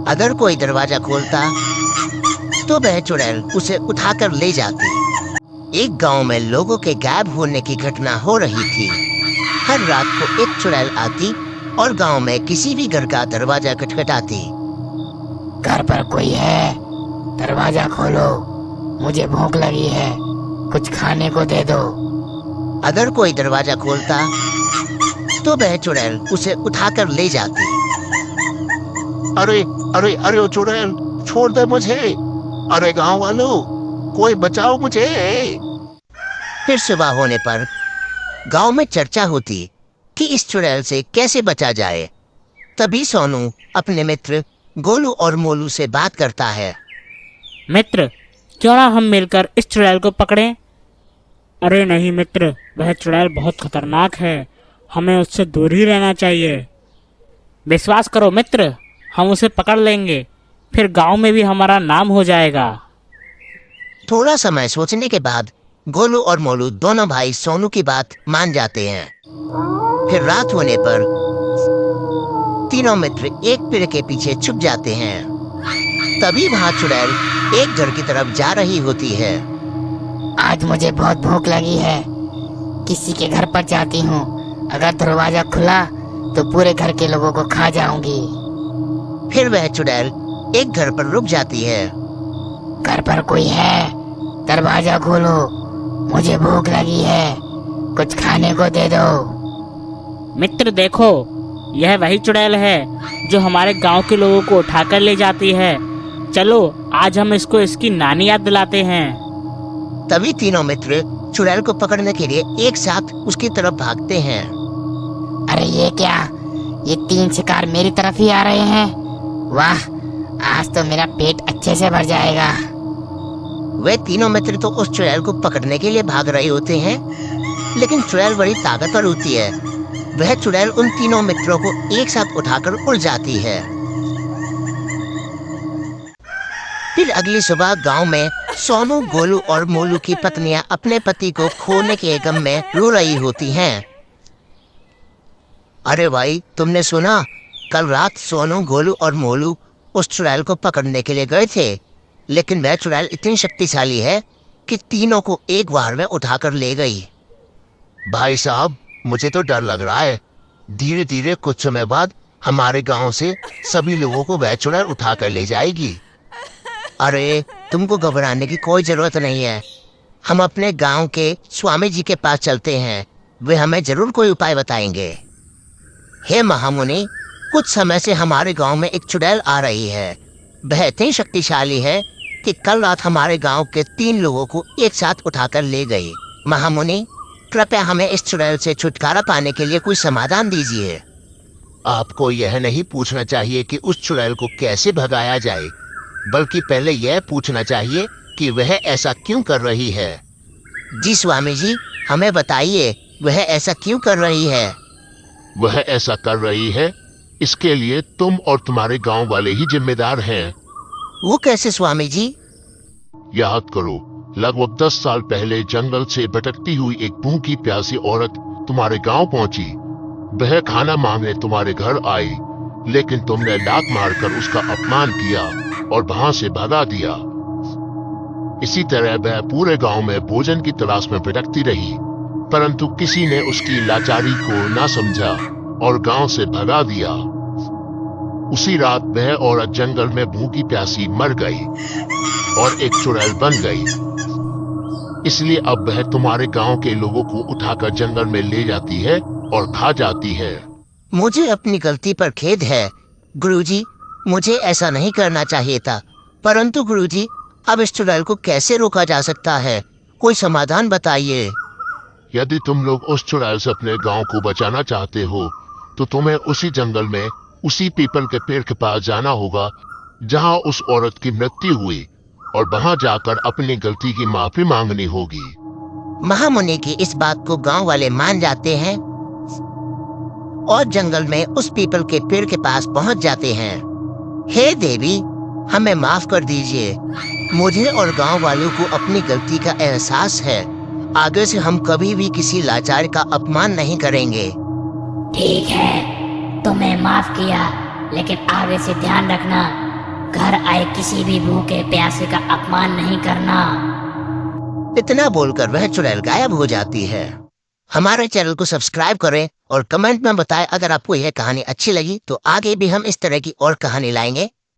अगर कोई दरवाजा खोलता तो वह चुड़ैल उसे उठाकर ले जाती। एक गांव में लोगों के गायब होने की घटना हो रही थी। हर रात को एक चुड़ैल आती और गांव में किसी भी घर का दरवाजा खटखटाती। घर पर कोई है? दरवाजा खोलो, मुझे भूख लगी है, कुछ खाने को दे दो। अगर कोई दरवाजा खोलता तो वह चुड़ैल उसे उठाकर ले जाती। अरे अरे अरे ओ चुड़ैल, छोड़ दे मुझे। अरे गांव वालों, कोई बचाओ मुझे। फिर सुबह होने पर गांव में चर्चा होती कि इस चुड़ैल से कैसे बचा जाए। तभी सोनू अपने मित्र गोलू और मोलू से बात करता है। मित्र, क्यों ना हम मिलकर इस चुड़ैल को पकड़ें? अरे नहीं मित्र, वह चुड़ैल बहुत खतरनाक है, हमें उससे दूर ही रहना चाहिए। विश्वास करो मित्र, हम उसे पकड़ लेंगे, फिर गांव में भी हमारा नाम हो जाएगा। थोड़ा समय सोचने के बाद गोलू और मोलू दोनों भाई सोनू की बात मान जाते हैं। फिर रात होने पर तीनों मित्र एक पेड़ के पीछे छुप जाते हैं। तभी वहां चुड़ैल एक घर की तरफ जा रही होती है। आज मुझे बहुत भूख लगी है, किसी के घर पर जाती हूँ। अगर दरवाजा खुला तो पूरे घर के लोगों को खा जाऊंगी। फिर वह चुड़ैल एक घर पर रुक जाती है। घर पर कोई है? दरवाजा खोलो, मुझे भूख लगी है, कुछ खाने को दे दो। मित्र देखो, यह वही चुड़ैल है जो हमारे गांव के लोगों को उठाकर ले जाती है। चलो आज हम इसको इसकी नानी याद दिलाते हैं। तभी तीनों मित्र चुड़ैल को पकड़ने के लिए एक साथ उसकी तरफ भागते हैं। अरे ये क्या, ये 3 शिकार मेरी तरफ ही आ रहे हैं। वाह, आज तो मेरा पेट अच्छे से भर जाएगा। वे तीनों मित्र तो उस चुड़ैल को पकड़ने के लिए भाग रहे होते हैं, लेकिन चुड़ैल बड़ी ताकतवर होती है। वह चुड़ैल उन तीनों मित्रों को एक साथ उठाकर उड़ जाती है। फिर अगली सुबह गांव में सोनू, गोलू और मोलू की पत्नियां अपने पति को खोने के गम में रो रही होती हैं। अरे भाई, तुमने सुना? कल रात सोनू, गोलू और मोलू उस चुड़ैल को पकड़ने के लिए गए थे, लेकिन वह चुड़ैल इतनी शक्तिशाली है कि तीनों को एक बार में उठाकर ले गई। भाई साहब, मुझे तो डर लग रहा है। धीरे धीरे कुछ समय बाद हमारे गांव से सभी लोगों को वह चुड़ैल उठाकर ले जाएगी। अरे तुमको घबराने की कोई जरूरत नहीं है। हम अपने गांव के स्वामी जी के पास चलते हैं, वे हमें जरूर कोई उपाय बताएंगे। हे महामुनि, कुछ समय से हमारे गांव में एक चुड़ैल आ रही है। वह इतनी शक्तिशाली है कि कल रात हमारे गांव के 3 लोगों को एक साथ उठाकर ले गई। महामुनि, कृपया हमें इस चुड़ैल से छुटकारा पाने के लिए कोई समाधान दीजिए। आपको यह नहीं पूछना चाहिए कि उस चुड़ैल को कैसे भगाया जाए, बल्कि पहले यह पूछना चाहिए कि वह ऐसा क्यों कर रही है। जी स्वामी जी, हमें बताइए, वह ऐसा क्यों कर रही है? वह ऐसा कर रही है, इसके लिए तुम और तुम्हारे गांव वाले ही जिम्मेदार हैं। वो कैसे स्वामी जी? याद करो, लगभग 10 साल पहले जंगल से भटकती हुई एक भूखी प्यासी औरत तुम्हारे गांव पहुंची। वह खाना मांगने तुम्हारे घर आई, लेकिन तुमने लात मारकर उसका अपमान किया और वहां से भगा दिया। इसी तरह वह पूरे गांव में भोजन की तलाश में भटकती रही, परंतु किसी ने उसकी लाचारी को ना समझा और गांव से भगा दिया। उसी रात वह औरत जंगल में भूखी प्यासी मर गई और एक चुड़ैल बन गई। इसलिए अब वह तुम्हारे गांव के लोगों को उठाकर जंगल में ले जाती है और खा जाती है। मुझे अपनी गलती पर खेद है गुरुजी, मुझे ऐसा नहीं करना चाहिए था। परंतु गुरुजी, अब इस चुड़ैल को कैसे रोका जा सकता है? कोई समाधान बताइए। यदि तुम लोग उस चुड़ैल से अपने गांव को बचाना चाहते हो, तो तुम्हें उसी जंगल में उसी पीपल के पेड़ के पास जाना होगा जहां उस औरत की मृत्यु हुई, और वहां जाकर अपनी गलती की माफी मांगनी होगी। महामुनि की इस बात को गांव वाले मान जाते हैं और जंगल में उस पीपल के पेड़ के पास पहुंच जाते हैं। हे देवी, हमें माफ कर दीजिए। मुझे और गांव वालों को अपनी गलती का एहसास है। आगे से हम कभी भी किसी लाचार का अपमान नहीं करेंगे। ठीक है, तुम्हें माफ किया, लेकिन आगे से ध्यान रखना, घर आए किसी भी भूखे प्यासे का अपमान नहीं करना। इतना बोलकर वह चुड़ैल गायब हो जाती है। हमारे चैनल को सब्सक्राइब करें और कमेंट में बताएं अगर आपको यह कहानी अच्छी लगी तो आगे भी हम इस तरह की और कहानी लाएंगे।